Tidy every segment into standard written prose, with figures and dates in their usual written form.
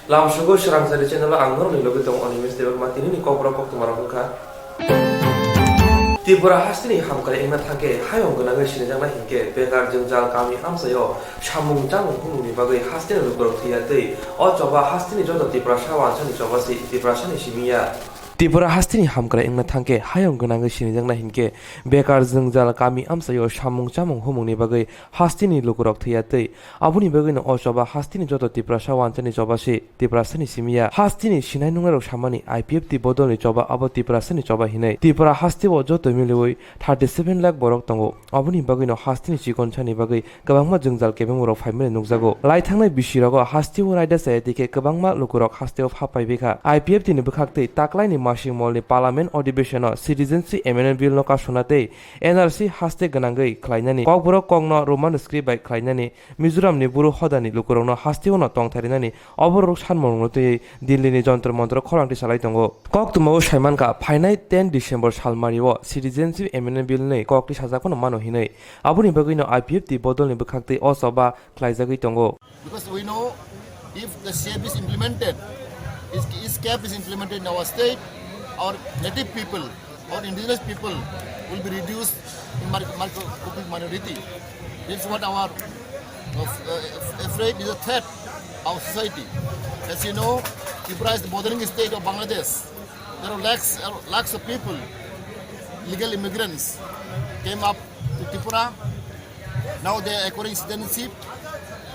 Lamsugo Shrangsari channel Angor ni logo tong animes debak matini ni kobra kok tumara muka. Tripura hastini hamkari engna thake hayong gona sini jangna hingke bekar jengjal kami amsayo samung jamung humuni bagai hastini lugorok thiyatei o choba hastini jodo Tripura shawan chani choba si Tripura shani shimiya. Tripura hastini hamkara engna thangke hayong gona sini jangna hingke bekar jengjal kami amsayo samung jamung humuni bagai hastini lugorok thiyatei abuni bagai no o choba hastini jodo Tripura shawan chani choba si Tripura shani shimiya. Hastini sinai nungarok samani IPF ti bodolni choba abo Tripura shani choba hinai. Tripura hastibo joto milewoi 37 lakh borok tongo aboni bagui no hastini chikon chani bagai kabangma jengjal kebemurok faimene nukjago lai thangnai bisirogo hastibo raida sayatike kabangma lukurok hastio phapai beka IPF tini bukhaktei taklaini masing molni parliament अधिवेशन citizenship amendment bill no kasonate NRC haste ganangai khlainani kokborok kongno roman script bai khlainani Mizoram ni buru hodani lukurokno hastio no tongtharinani oborok sanmorngotei Delhi ni jontro montro khorangti salai tongo koktumo saimanka phainai 10 December salmario citizenship amendment bill nei kokti sajakono mano hinai abuni bagino IPF ti bodolni bukhaktei osoba khlaijagui tongo because we know if the CAB is implemented, if CAB is implemented in our state, our native people, our indigenous people will be reduced in micro-ethnic minority. This is what our afraid is a threat of society. As you know, Tripura is the bordering state of Bangladesh. There are lakhs of people, legal immigrants, came up to Tripura. Now they are acquiring citizenship,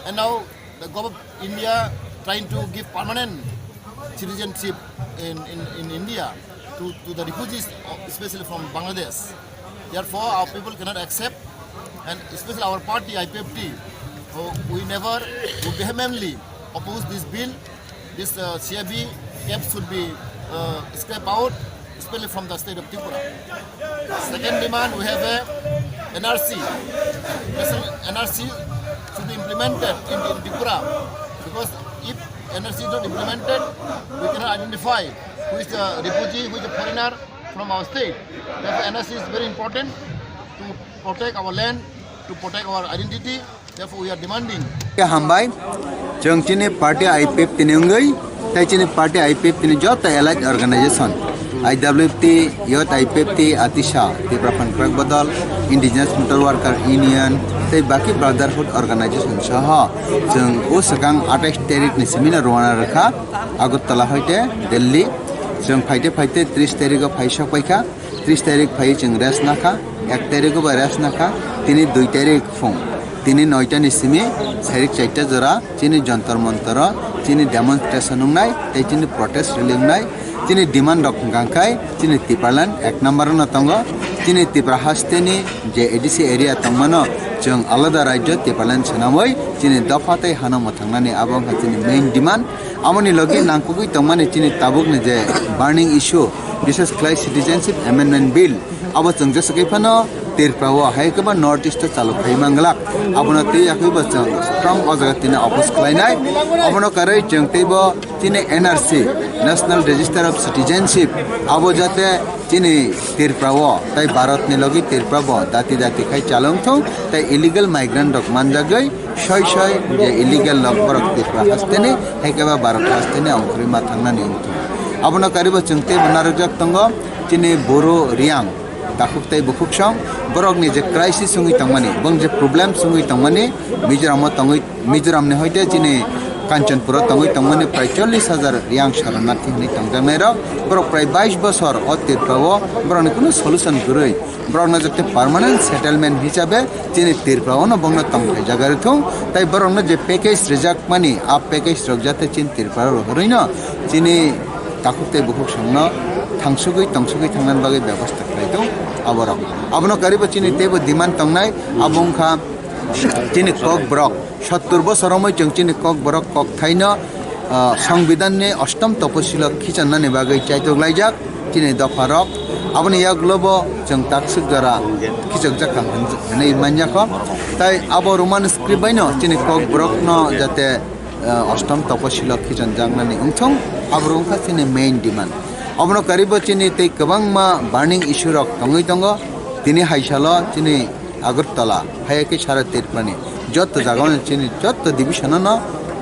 and now the government of India trying to give permanent citizenship in India to the refugees, especially from Bangladesh. Therefore, our people cannot accept, and especially our party IPFT, we vehemently oppose this bill. This CAB should be scrapped out, especially from the state of Tripura. Second demand, we have a NRC. NRC should be implemented in Tripura, because if NRC is not implemented, we cannot identify who is the refugee, who is the foreigner from our state. Therefore, NRC is very important to protect our land, to protect our identity. Therefore, we are demanding. Hambai, Chongchini Party IPF Tinungai, Tachini Party IPF Tinjota allied organization. IWFT, Youth IPFT, Atisha, Tripura Contract Badal, Indigenous Motor Worker Union, Tay Baki Brotherhood Organization Saha, Jung Usakang 28 tarik ni seminar Rwana Rakha, Agartala Hoite, Delhi, Jung Paite 30 tarik of Paisha Paika, 30 tarik Pai Jung Resnaka, 1 tarik of Resnaka, Tini 2 tarik Fong, Tini Noita Nisimi, Sarik Chaita Zora, Chini Jantar Montara, Chini demonstration Unai, Tachini protest Rilunai, Chini demand of Gankai, Chini Tipalan, Ek number no Tongo, Chini Tripura Hasteni, JADC area Tongmano, Jung Alada Raja, Tipalan Sanamoy, Chini Dofate Hano Motangani Abong Hatini main demand, Amoni Logi Nankuki Tongmani Chini Tabuk Nije, burning issue, this is Clay Citizenship Amendment Bill, Abbas Josepano, Tirprawa, Haikaba Northeast Chaluk, Mangalak, Abonati Yakuba strong Ozagatina Opus Klainai, Abono Kare Jung Table, Chini NRC, National Register of Citizenship, Abojate, Chini Tirprawa, Tai Barat Nilogi Tirprabo, Dati Kai Chalongto, Tai illegal migrant of Mandagai, Shoy, the illegal Logborok Tripura Hastene, Haikaba Barat Hastene, Amkrima Tangani. Abono Kariba Chungte, Manarajak Tongo, Chini Boro Riang. Takuktai bukuksong borok ni je crisis sungi tangmani bang je problem sungi tangmani Mizoram ne hoite chini Kanchanpura tangmani prai 40,000 riang sharanarthi ni tangjamai ro borok prai 22 bosor Tirprawo borok ni kono solution gurui borok na jate permanent settlement hisabe chini Tirprawo no bangna tangkai jagar thong tai borok na je package reject mani a package rok jate chini Tirprawo horino chini takuktai bukuksong no Tangsugui Tangnan Bagai ବ୍ୟବস্থা খাইতো আবরক আবনো কারিবা চিনি তেব দিমান তংনাই আবংখা চিনি cock Brock 70 বছরমই চিনি cock Brock cock থাইন সংবিধাননে অষ্টম তপশিলা খিচাননানি বাগৈ চাইতগলাইজাক চিনি দফারক আবনি ইয়াগলব जों তাকসুক দ্বারা খিচকজাক হनै মানজাখ তাই আব রোমান স্ক্রিপ্ট বাইনো চিনি কক ব্রক ন যাতে অষ্টম তপশিলা খিচান জাংনানি উংথং আবরংখা চিনি main demand Abono karibo chini tei kabangma burning issue rok tongoi tongo tini haisalo chini Agartala hayake sara Tirpurani jotto jagano chini jotto division no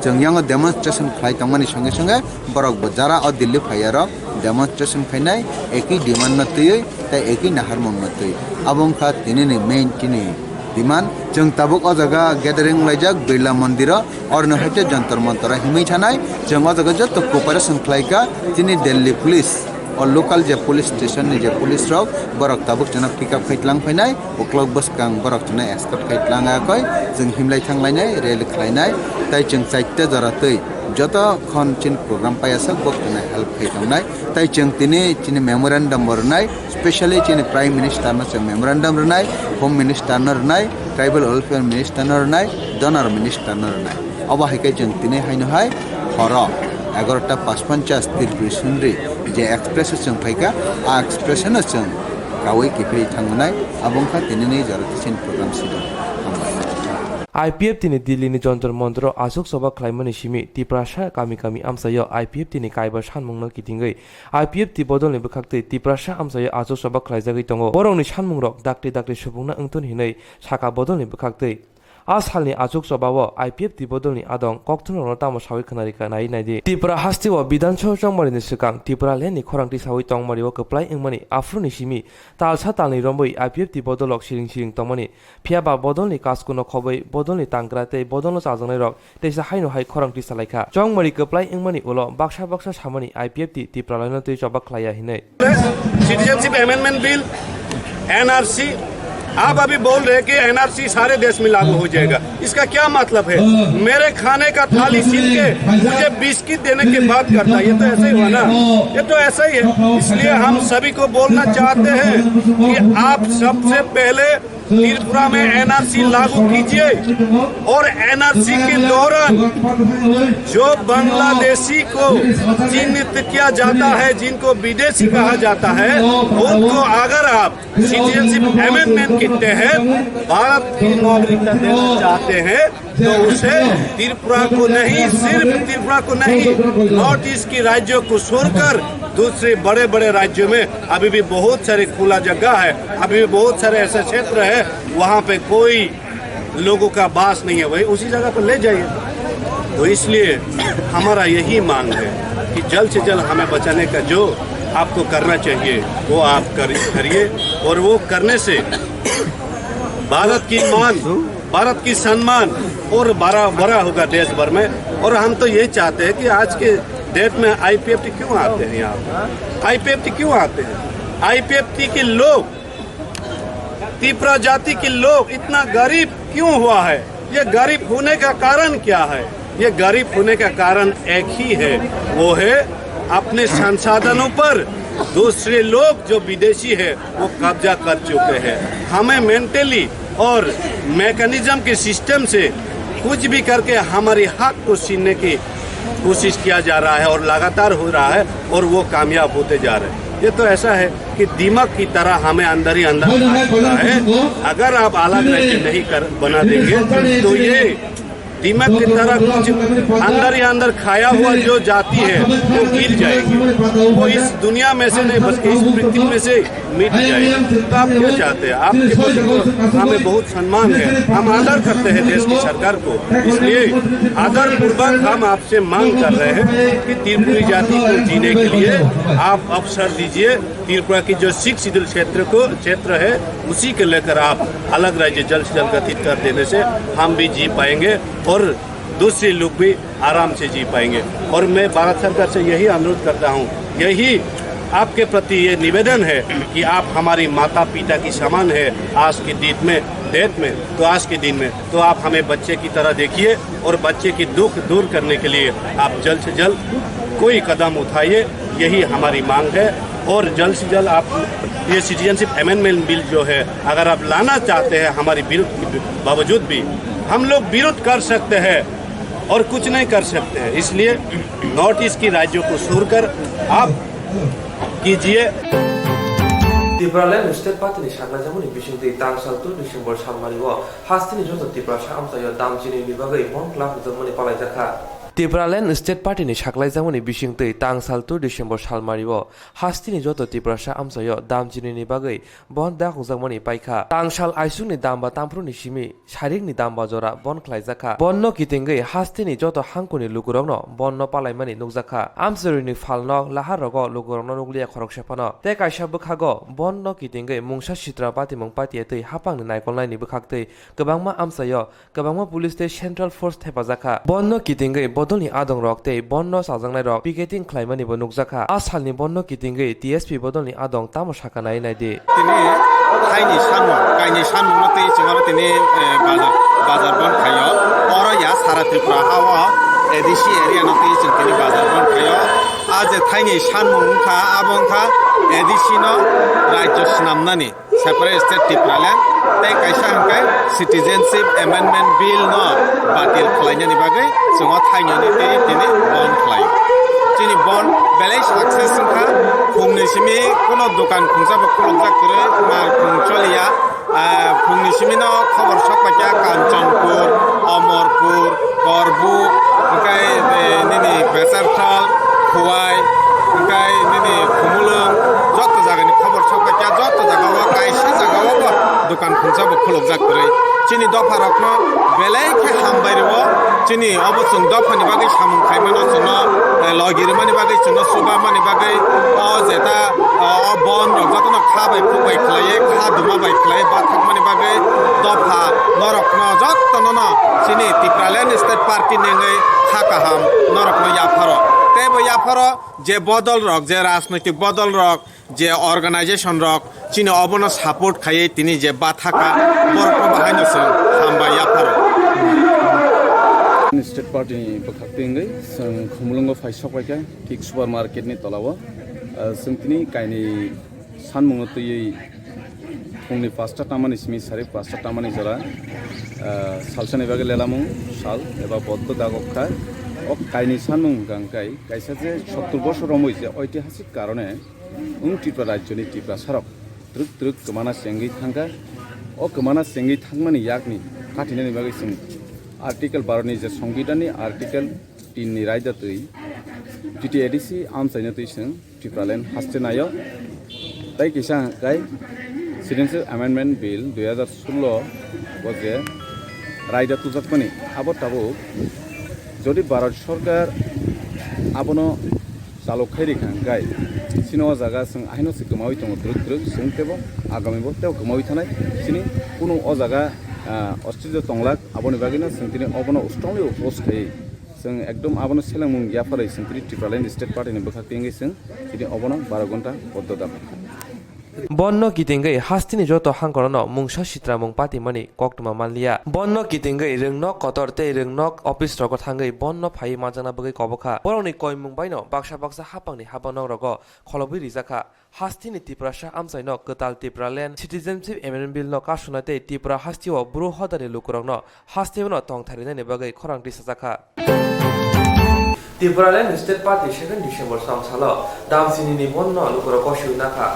जों यांग डेमोन्स्ट्रेशन खालाय तंगमानि संगे संगे बरक बजारा और दिल्ली फायार डेमोन्स्ट्रेशन खायनाय एकी डिमांड न तयै तै एकी नाहार मंग न तै अबंखा तिनि मेन तिनि डिमांड जों ताबुक अ जगह गैदरिंग लाइजाक बिरला मंदिर और नहैते जंतर मंतर हिमै थानाय जों अ जगह जत कोऑपरेशन खालायका तिनि दिल्ली पुलिस और लोकल जे पुलिस स्टेशन नि जे पुलिस रक बरक ताबुक जना पिकअप खैतलां फैनाय अक्लक बसकां बरक जना एस्कर्ट खैतलां आखै जों हिमलाय थांलायनाय रेल खालायनाय ताइ जों चाइते जरातै जत खन चिन प्रोग्राम पायासक बकना हेल्प खैतंनाय ताइ जों तिनि मेमोरेंडम रनाय स्पेशली चिनि प्राइम मिनिस्टर न मेमोरेंडम रनाय होम मिनिस्टर न रनाय ट्राइबल वेलफेयर मिनिस्टर न रनाय डोनर मिनिस्टर न रनाय अबा हायके जों तिनि हायनो हाय हर 11:55 त्रिपुरी सुंद्री जे एक्सप्रेस जों फैका आ एक्सप्रेसन जों गावै किफिरि थांनाय अबंखा तिनि जरतिसिन प्रोग्राम सिदो IPF tini Delhi ni jontor montro asuk soba klaimani simi tiprasha kami amsayo IPF tini kaiba sanmungno kitingai IPF ti bodol ni bkhakte tiprasha amsayo asuk soba klaijagui tongo borong ni sanmung rok dakti subungna engton hinai saka bodol ni bkhakte आसालनि आजुक सभाओ IPF तिबदलनि आदं कक्थुननो तामो सावि खनारिका नाइ नाइदि त्रिपुरा हास्तिओ विधानसभा चंगमारिनि सिगां त्रिपुरा लेनि खरांथि सावि तंगमारिओ कप्लाय इंमानि आफ्रुनि सिमि तालसा तालनि रंबै IPF तिबदलक सिरिं तंमानि फियाबा बदलनि कासकुनो खबै बदलनि तांग्राते बदलनो चाजंनाय रक तेसा हाइनो high खरांथि सालायखा चंगमारि कप्लाय इंमानि उलो बाक्सा सामानि IPF Tripura लेनो तै जबा खलाया हिनै सिटीजनशिप अमेंडमेंट बिल एनआरसी आप अभी बोल रहे हैं कि एनआरसी सारे देश में लागू हो जाएगा। इसका क्या मतलब है? मेरे खाने का थाली छीन के मुझे बिस्किट देने की बात करता है। ये तो ऐसा ही हुआ ना, ये तो ऐसा ही है। इसलिए हम सभी को बोलना चाहते हैं कि आप सबसे पहले त्रिपुरा में एनआरसी लागू कीजिए और एनआरसी के दौरान जो बांग्लादेशी को चिन्हित किया जाता है, जिनको विदेशी कहा जाता है, उनको अगर आप सिटीजनशिप अमेंडमेंट के तहत भारत की नागरिकता देना चाहते हैं तो उसे त्रिपुरा को नहीं, सिर्फ त्रिपुरा को नहीं, नॉर्थ ईस्ट की राज्यों को छोड़कर दूसरे बड़े राज्यों में अभी भी बहुत सारे खुला जगह है, अभी भी बहुत सारे ऐसे क्षेत्र है वहाँ पे कोई लोगों का वास नहीं है, वही उसी जगह पर ले जाइए। तो इसलिए हमारा यही मांग है कि जल्द से जल्द हमें बचाने का जो आपको करना चाहिए वो आप करिए और वो करने से भारत की मान, भारत की सम्मान और बड़ा होगा देश भर में। और हम तो ये चाहते हैं कि आज के डेट में आईपीएफटी क्यों आते हैं यहाँ, आईपीएफटी क्यों आते हैं? आईपीएफटी के लोग, त्रिपुरा जाति के लोग इतना गरीब क्यों हुआ है? ये गरीब होने का कारण क्या है? ये गरीब होने का कारण एक ही है, वो है अपने संसाधनों पर दूसरे लोग जो विदेशी है वो कब्जा कर चुके हैं। हमें मेंटली और मैकेनिज्म के सिस्टम से कुछ भी करके हमारी हक को छीनने की कोशिश किया जा रहा है और लगातार हो रहा है और वो कामयाब होते जा रहे हैं। ये तो ऐसा है कि दीमक की तरह हमें अंदर ही अंदर है। अगर आप अलग राज्य नहीं बना देंगे तो ये दीमक की तरह कुछ अंदर ही अंदर खाया हुआ जो जाति है वो गिर जाएगी, वो इस दुनिया में से नहीं बल्कि इस पृथ्वी में से मिट जाएगी। तो आप क्या चाहते हैं? आपके प्रति हमें बहुत सम्मान है, हम आदर करते हैं देश की सरकार को, इसलिए आदर पूर्वक हम आपसे मांग कर रहे हैं कि त्रिपुरी जाति को जीने के लिए आप अवसर दीजिए। त्रिपुरा की जो 6 शिड्यूल क्षेत्र है उसी के लेकर आप अलग राज्य जल्द से जल्द गठित कर देने से हम भी जी पाएंगे और दूसरे लोग भी आराम से जी पाएंगे। और मैं भारत सरकार से यही अनुरोध करता हूँ, यही आपके प्रति ये निवेदन है कि आप हमारी माता पिता की समान है आज के डेट में, तो आज के दिन में तो आप हमें बच्चे की तरह देखिए और बच्चे की दुख दूर करने के लिए आप जल्द से जल्द कोई कदम उठाइए, यही हमारी मांग है। और जल्द से जल्द आप ये सिटीजनशिप अमेंडमेंट बिल जो है अगर आप लाना चाहते हैं, हमारी विरोध के बावजूद भी हम लोग विरोध कर सकते हैं और कुछ नहीं कर सकते हैं, इसलिए नॉर्थ ईस्ट की राज्यों को छोड़कर आप कीजिए। त्रिपुरा लैंड स्टेट पार्टी सागना जामुनी बिसिंग तांगसाल 2 डिसेम्बर सानमारिओ हास्तिनि जत त्रिपुरा सामसायो दामचिनि बिभागै 1 लाख जमनि पालायजाखा ত্রিপুরাল্যান্ড স্টেট পাर्टीनि साख्लायजामनि बिसिंतै तां साल 2 डिसेम्बर सालमारिओ हास्तिनि जत ত্রিপুরাসা আমসাयो दामजिनि बागै बन दाखुजामनि पाइखा तां साल आइसुनि दामबा तामफ्रुनि सिमि शारिकनि दामबा जरा बन ख्लायजाखा बन्न कितिंगै हास्तिनि जत हांकुनि लुकुरंनो बन्न पालायमानि नुकजाखा आमसरिनि फालनो लाहारगो लुकुरंनो नुगलिया खरकसेफानो ते कायसा बखागो बन्न कितिंगै मुंसा सित्रा पातिमं पातियतै हापांनि नायकलनायनि बखाक्तै गोबांमा आमसायो गोबांमा पुलिस ते सेन्ट्रेल फोर्स थेफाजाखा बन्न कितिंगै बदलनि आदं रक्तै बन्न साजांनाय रक पिकेटिं ख्लायमानिबो नुकजाखा आसालनि बन्न कितिंगै टीएसपी बदलनि आदं तामो साखानाय नायदि তিনি थाइनि सानमु काइनि सानमु तै चिमार तिनि बाजार बन खायो और या सारा त्रिपुरा हावा एडिसी एरिया न तै तिनि बाजार बन खायो आज थाइनि सानमु खा आबंखा एडिसी न राज्य स्नामनानि सेपारेट स्टेट त्रिपुराल्यान्ड तै कायसा हंखाय सिटिजेनशिप एमेन्डमेन्ट बिल न बातिल खालायनायनि बागै जोङो थाइनि तै तिनि बन खालायो चिनि बन बेले सक्सेस संखा फुंनिसिमि कोनो दुकान खुंजाबो खुलुमजाक करे मार खुंचलिया फुंनिसिमिनो खबर सकपाया कांचनपुर अमरपुर करबु ओंखाय निनि बेसारथाल खुवाय ओंखाय निनि खुमुलुं जत जागानि खबर सकपाया जत जागाव कायसा जागाव दुकान खुंजाबो खुलुमजाक करे चिनि दफा रखनो बेलेखे हामबायरबो चिनि अबसुं दफानि बागै सामुं खायमानो जोंनो लगिरमानि बागै जोंनो सुबामानि बागै अ जेता बन रगजतनो खाबाय फुबाय खलाये खा दुमाबाय खलाये बाथाकमानि बागै दफा नरकनो जत्तनो चिनि ত্রিপুরাল্যান্ড स्टेट पार्टी नेङै खाकाहाम नरकनो याफारो तेबो याफारो जे बदल रक जे राजनैतिक बदल रक जे अर्गानाइजेशन रक चिनि अबनो सापोर्ट खायै तिनि जे बाथाका बरको बाहायनोसो हामबाय याफारो स्टेट पार्टीनि बखाक्तिंगै जों खुमलुंगो फाइसकबायखा किक सुपार मार्केटनि तलावो जों तिनि कायनि सानमुङो तैयै फुंनि 5टा तामानि सिमि सारि 5टा तामानि जरा सालसानि बागै लेलामुं साल एबा बद्द दागखा अ कायनि सानमुं गांकाय कायसा जे 70 বছর रमै जे ऐतिहासिक कारणे त्रिपुरा राज्यनि त्रिपुरा सारक द्रुक द्रुक गमाना सेंगै थांगा अ गमाना सेंगै थांमानि याकनि काटिनायनि बागै जों आर्टिकल 12 नि जे संविधाननि आर्टिकल 3 नि रायदातै टीटीएडीसी आमसायनतै जों त्रिपुराल्यान्ड हास्तेनायो ताइ किसा गाय सिटिजेनशिप एमेन्डमेन्ट बिल 2016 बजे रायदा तुजाकमानि आबताबो যদি भारत सरकार आबनो चालुखायरि खांगाय सिनो जागा जों आहिनो सिकमावै दङ द्रुक द्रुक जों तेबो आगामिबो तेव गमावै थानाय सिनि कुनु अ जागा अस्ट्रेलिया तंलाक आबनि बागैनो जों दिनै अबनो स्ट्रंलि अपोज खायो जों एकदम आबनो सेलांमुं याफारै जों त्रिपुराल्यान्ड स्टेट पार्टीनि बखाक्तिंगै जों दिनै अबनो 12 घन्टा बद्धता बन्न कितिंगै हास्तिनि जत हांकरनो मुंसा सित्रामुं पातिमानि कक्तमा मानलिया बन्न कितिंगै रोंनक कतरते रोंनक अफिस रग थांगै बन्न फाइ माजाना बगै कबखा बरनि कयमुं बायनो बाक्सा बाक्सा हापांनि हाबानक रग खलबि रिजाखा हास्तिनि त्रिपुरासा आमसायनो कताल त्रिपुराल्यान्ड सिटिजेनशिप एमेन्डमेन्ट बिल न कासुनाते त्रिपुरा हास्तिओ ब्रु हदानि लुकुरंनो हास्तिनो तंथारिनायनि बगै खरांति साजाखा त्रिपुराल्यान्ड स्टेट पार्टी 2 डिसेम्बर सामसालो दामसिनि बन्न लुकुर कसिउ नाखा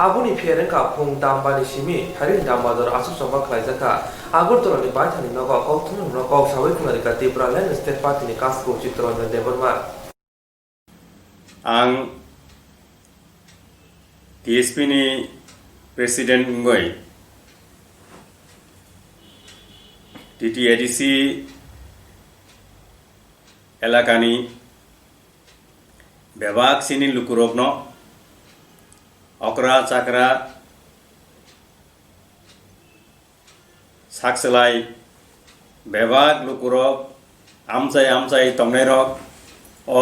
आबुनि फेरेंका फुं दामबानि सिमि हारिनि दामबादर आसु संबा खलायजाखा आगरतलानि बायथानि नग कौथुन नग सावै खुनारिका त्रिपुराल्यान्ड स्टेट पार्टीनि कासको चित्ररंजन देबरमा आं टीएसपी नि प्रेसिडेंट गय टीटीएडीसी एलाकानि बेबाक सिनि लुकुरबनो अकरा चाकरा साक्सलाय बेबाक लुकुरब आमचाय तंगनाय रक अ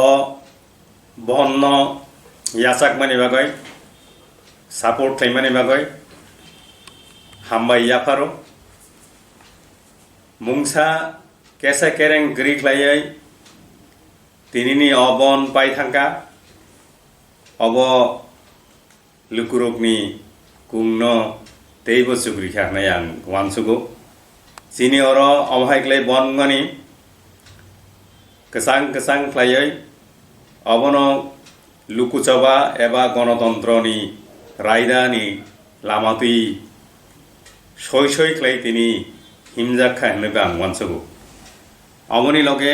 बहन्न यासाक मानि बागै सापोर्ट खालामनायनि बागै हामबाय याफारो मुंसा केसा केरें ग्रिख्लायै तिनिनि अबन पाइ थांका अब लुकुरबनि कुंनो तेइबो सुग्रिखानाय आं वानसुगो सिनि अर अमहायक्लाय बनमानि कसां ख्लायै अबनो लुकुचबा एबा गणतन्त्रनि रायदानि लामातै सय ख्लाय तिनि हिमजाखा होनोबो आं वानसुगो অমনি লগে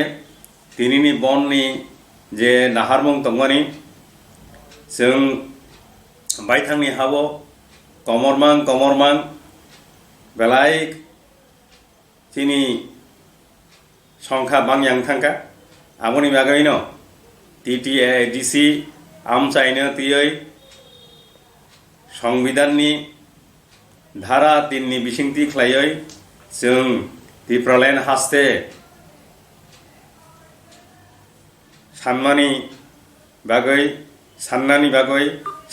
তিনিনি বননি যে নাহারমং তংমানি जों बायथांनि हाबो कमरमां बेलाय तिनि संख्या बांयां थांखा आबनि बागैनो TTADC आमचाइनो तियै संविधाननि धारा 3 नि बिसिंथि ख्लायै जों त्रिपुरालेण्ड हास्ते साननानि बागै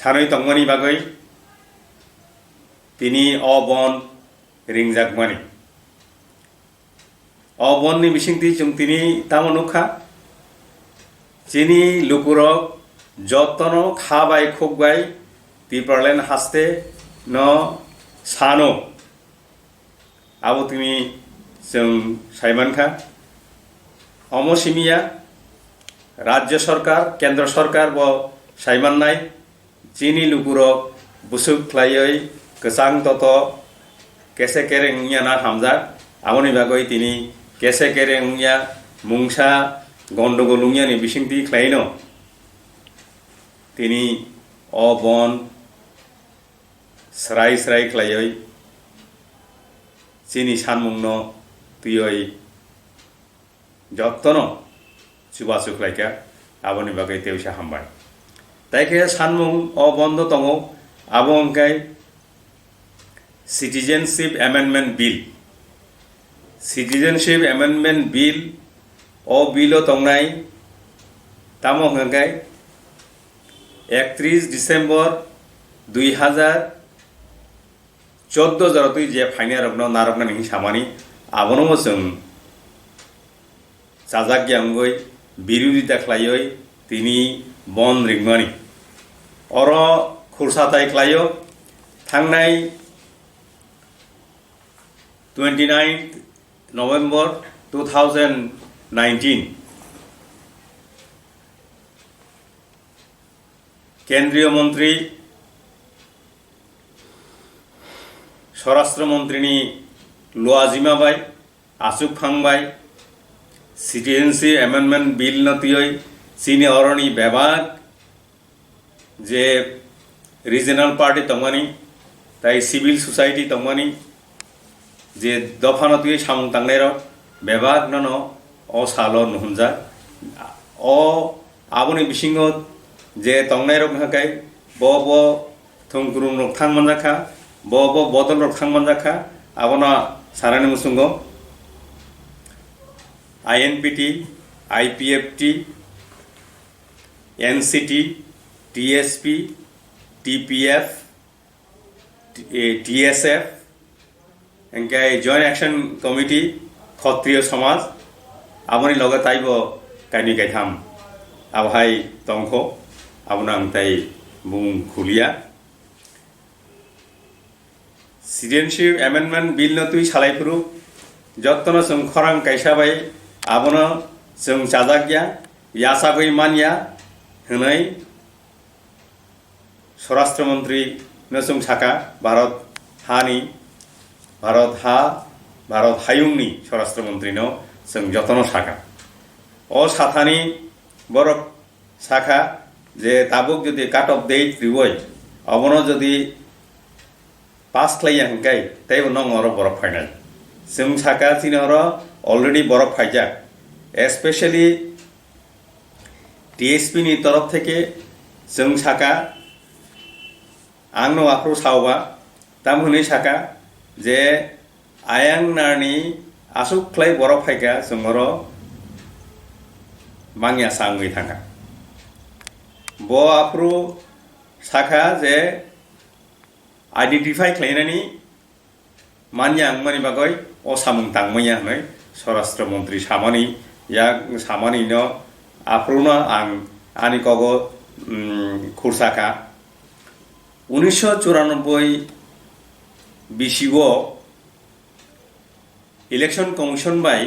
सानै तंगमानि बागै तिनि अबन रिंजाकमानि अबननि बिसिंथि जों तिनि तामनुखा जिनि लुकुरक जतनो खाबाय खोकबाय त्रिपुरालेण्ड हास्ते न सानो आबो तिनि जों साइमानखा अमसिमिया राज्य सरकार केंद्र सरकार ब साइमाननाय जिनि लुकुरक बुसुक ख्लायै गोसां तत केसे केरेंनिया ना हामजा आबनि बागै तिनि केसे केरेंनिया मुंसा गन्डगोलुंयानि बिसिंथि ख्लायनो तिनि अबन स्राय ख्लायै जिनि सानमुंनो तियै जत्तनो चुबासु ख्लायका आबनि बागै तेवसा हामबाय ताइखे सानमुं अबन्द तंगो आबो अंकाय सिटीजनशिप एमेंडमेंट बिल ओ बिलो तंगनाय तामो अंकाय 31 डिसेम्बर 2014 जरतुई जे फाइनाल रगनो नारगना नि सामानि आबनो जों जाजाग्यांगै बिरोधिता ख्लायै तिनि बन रिंमानि अर खुरसाथाय ख्लायो थांनाय 29 नवेम्बर 2019 केंद्रीय मंत्री स्वराष्ट्र मंत्रिनि लुआजिमाबाय आसुक फांबाय सिटीजनशिप एमेंडमेंट बिल नतियै चीनी अरणी विभाग जे रिजनल पार्टी तंगमानि ताई सिविल सोसाइटी तंगमानि जे दफानतियै सामुं तांनाय विभाग ननो अ सालो नुहुमजा अ आबनि बिसिङो जे तंनाय रखनाय ब थुंग्रुं रखथां मनजाखा ब बदल रखथां मनजाखा आबना सारानि मुसुंगो INPT, IPFT, NCT, TSP, TPF, TSF, एंकाय joint action committee Kshatriya Samaj आबनि लगे ताइबो काइनि गायथाम आबहाय तंखो आबना अंताय बुं खुलिया सिटीजनशिप एमेंडमेंट बिल नतुई सालायफुरु जत्तनो जों खरां कायसाबाय आबनो जों जाजाग्या यासाबै मानिया होनाय स्वराष्ट्र मंत्री नसुं साका भारत हायुंनि स्वराष्ट्र मंत्री न जों जतनो साका अ साथानि बरफ साखा जे ताबुक जदि काट अफ डेट रिवय अबनो जदि पास ख्लाया हंकाय तै उनाव अर बरफ फाइनाल जों साका चिनहर अलरेडी बरफ फाइजा स्पेशली TSP नि तरफ থেকে जों साका आंनो आख्रु सावबा तामहुनि साका जे आयां नारनि आसुख्लाय बरफ फाइगा जोंहर मांगिया सांगै थांगा ब आख्रु साका जे आइडेंटिफाई खालायनानै मानिया आंमानि बागै असामुं तांमैया होनै स्वराष्ट्र मंत्री सामानि या सामानिनो आफ्रुनो आं आनि कगो खुरसाका 1994 बिसिगो इलेक्शन कमिशन बाय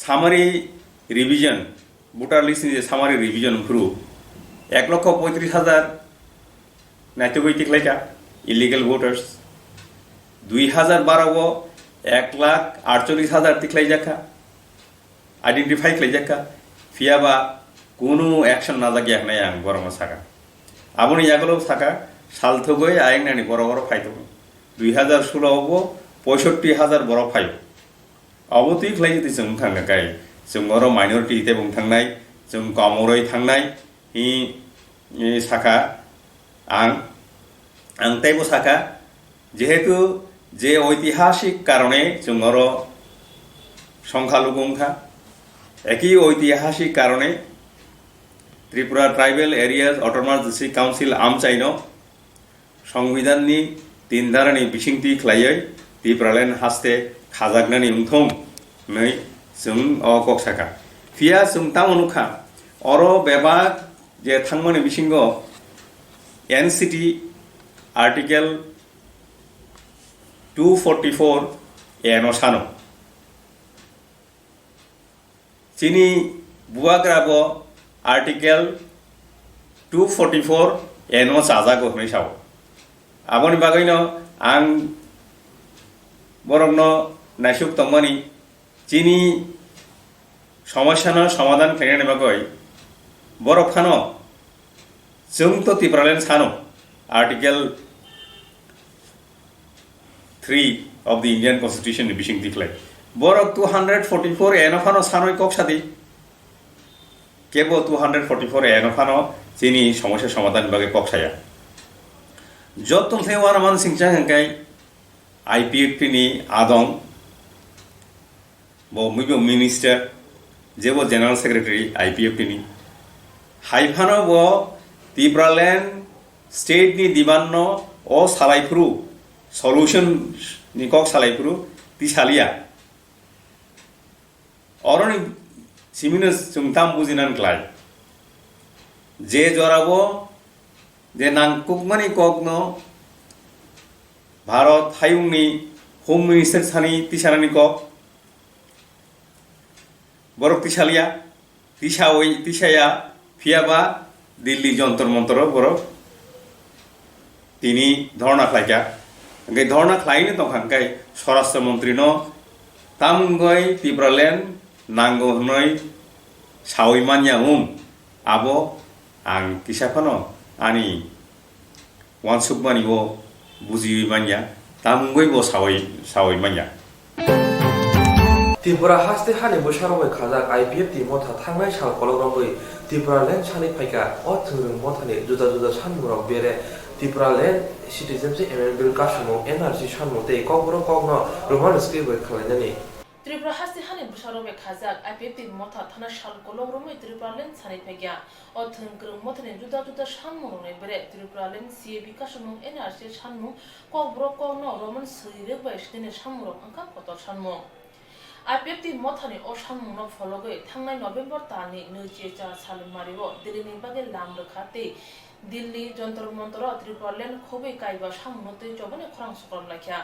सामारी रिविजन भोटार लिस्ट नि सामारी रिविजन फ्रु 1,35,000 नाइटोगैतिक लायका इलीगल वोटार्स 2012 1,48,000 तिखलाई जाखा आइडेंटिफाई खलाई जाखा फियाबा कुनु एक्शन ना जागी आखनाय आं बरंग साका आबुनि यागलो साका सालथगै आयंनानि बर फाइतो 2016 आवबो 65,000 बर फाइव अबोती खलाई जति जों थांगा गाय जों बर माइनरिटी ते बुं थांनाय जों कमरै थांनाय हि साका आं तैबो साका जेहेतु जे ऐतिहासिक कारणे जों बर संख्यालघुंखा একই ঐতিহাসিক কারণে Tripura tribal areas autonomous district council আমচাইनो সংবিধাननि 3 धारानि बिसिंथि खलायै ত্রিপুরালেन हास्ते खाजागनानि उंथं नै जों कक्साका फिया जों तामनुखा अरो बेबाग जे थांमोनि बिसिंगो एनसीटी आर्टिकल 244 एनो सानो चीनी बुआग्राबो आर्टिकल 244 एनो चाजागो होनै साव आबोनि बागैनो आं बरंनो नायसुक तंमानि चीनी समस्यानो समाधान खायनानि बागै बरफानो जों तो त्रिपुरालेन सानो article 3 of the Indian Constitution बिसिं दिखलाय बरक 244 एनफानो सानय कक्सादि केबो 244 एनफानो चीनी समस्या समाधान बागै कक्साया जतन थे वाना मान सिंचा हंकाय आईपीएफटी नि आदं बो मुइबो मिनिस्टर जेबो जनरल सेक्रेटारी आईपीएफटी नि हाइफानो बो त्रिपुरालेन स्टेट नि दिबाननो ओ सालायफ्रु सल्यूशन नि कक सालायफ्रु तिसालिया अरनि सिमिनस जोंताम बुजिनान क्लाय जे जराबो जे नांकुकमानि ककनो भारत हायुंनि होम मिनिस्टर सानि तिसारानि कक बरक तिसालिया तिसाया फियाबा दिल्ली जंतर मंतर बरक तिनी धरना खालायका ओंखाय धरना खालायनो दंखांखाय स्वराष्ट्र मन्त्रिनो तामगय त्रिपुरालेन नांगौ होननाय सावैमानिया आबो आं किसाफानो आनि वानसुकमानिबो बुजिमानिया तामगयबो सावैमानिया त्रिपुरा हास्ते हानि बोसारबाय खाजाक आईपीएफ ति मथा थांनाय साल कलग्रंगै त्रिपुरालेन सानि फायका अ थोंरों मथानि जुदा जुदा सानमुराव बेरे त्रिपुरालेन सिटिजेनशिप एमेन्डमेन्ट बिल कासुमो एनआरसी सानमुते ककबरो ककनो रोमान स्क्रिप्ट खालायनानै त्रिपुरा हास्ते हानि बोसारबाय खाजाक आईपीएफ ति मथा थाना साल कलग्रंगै त्रिपुरालेन सानि फायका अ थोंरों मथानि जुदा जुदा सानमुराव बेरे त्रिपुरालेन सीएबी कासुमो एनआरसी सानमु ककबरो ककनो रोमान सैरे बायसनि सानमुराव अंका कतल सानमु आईपीएफ ति मथानि अ सानमुनो फलगै थांनाय नभेम्बर तानि 2004 सालमारिबो दिल्लीनि बागे लाम रखाते दिल्ली जंतर मंतर त्रिपुरालेन खबै कायबा सामुनोतै जबने खरां सकरम लाखिया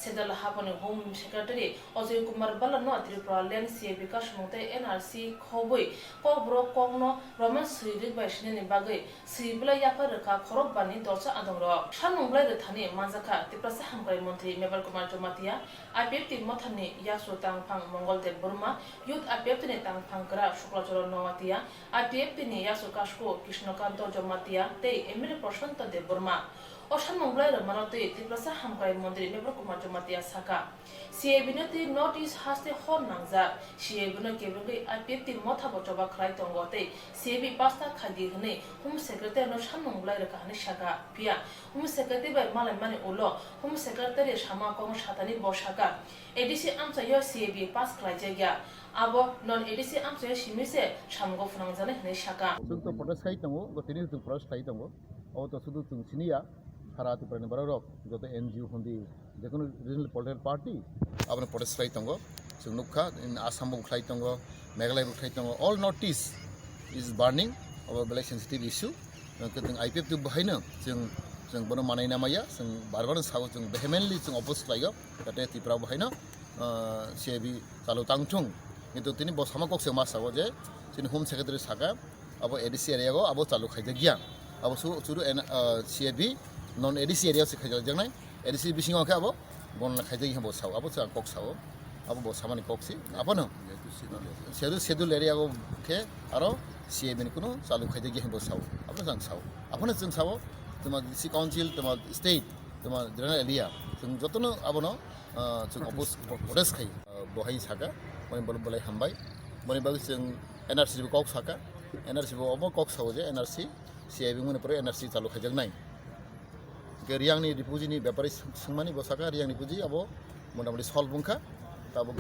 सेदल हाबने होम सेक्रेटारी अजय कुमार बालानो त्रिपुरालेन सीएबी कासुमते एनआरसी खबै कब्र कगनो रमेश सैरि बायसिनि बागै सैबला याफा रखा खरब बानि दरसा आदंर सानुंब्लाय रथानि माजाखा त्रिपुरा हामगाय मन्त्री मेबल कुमार जमातिया आईपीएफ ति मथानि यासु तांफां मंगलदेव बर्मा युथ आईपीएफ नि तांफां ग्रा शुक्लाचरण नवातिया आईपीएफ नि यासु काशको कृष्णकांत जमातिया ते एमएलए प्रशांत देव बर्मा अशान मंगलाय रमानते त्रिपुरा हामगाय मन्त्री मेबल कुमार जमातिया साका सीएबी ति नॉर्थ ईस्ट हास्ते हर नांजा सीएबी केबंगै आईपीएफ ति मथा बचबा खराय तंगते सीएबी पास्ता खादि हने होम सेक्रेटारी न सान मंगलाय रका हने साका पिया होम सेक्रेटारी बाय मालाय माने उलो होम सेक्रेटारी सामा कम सातानि बसाका एडीसी आमसायो सीएबी पास खलाय जायगा अब नन एडीसी आमसायो सिमिसे सामगो फनांजाने हने साका जों तो प्रोटेस्ट खाइ दङ गतिनि जों प्रोटेस्ट खाइ दङ अ तो सुदु जों सिनिया सारा त्रिपुरानि बरक जत एनजीओ हन्दि जेकुनु रिजनल पॉलिटिकल पार्टी आपने प्रोटेस्ट खाइ दङ जों नुखा आसाम खाइ दङ मेघालय खाइ दङ all north east is burning अब बेले सेंसिटिव इशू जों आईपीएफ जों बहायनो जों बनो मानाय नामाया जों बारबार साव जों वेहेमेन्टलि जों अपोज खालायो जाहाथे त्रिपुरा बहायनो सीएबी चालु तांथुं किन्तु तिनि बसामा कक्से मा साव जे जोंनि होम सेक्रेटारि साका अब एडीसी एरिया अब चालु खाइदे गिया अब सुरु सीएबी नन एडीसी एरिया से खाइदे जंगनाय एडीसी बिसिङाव के अब বনলা খাইতে গিয়ে বসাও আবো চা কক সাও আবো বসামানি ককসি আপনো সেদুল এরিয়া কে আরো সিএবিন কোনো চালু খাইতে গিয়ে বসাও আপনো जों সাও আপনো जों সাও তোমার ডিসি কাউন্সিল তোমার স্টেট তোমার জেনারেল এরিয়া जों যতনো আবনো जों অপোজ প্রটেস্ট খাই বহাই সাকা মানে বলাই হামবাই মানে বাকি जों এনআরসি কক সাকা এনআরসি অমো কক সাও যে এনআরসি সিআইবি মনে পরে এনআরসি চালু খাইজাক নাই রিয়াংনি রিপুজিनि ব্যাপারে सोंमानि बसाका रियां रिपुजि अब मोटामुटी सल बुंखा ताबो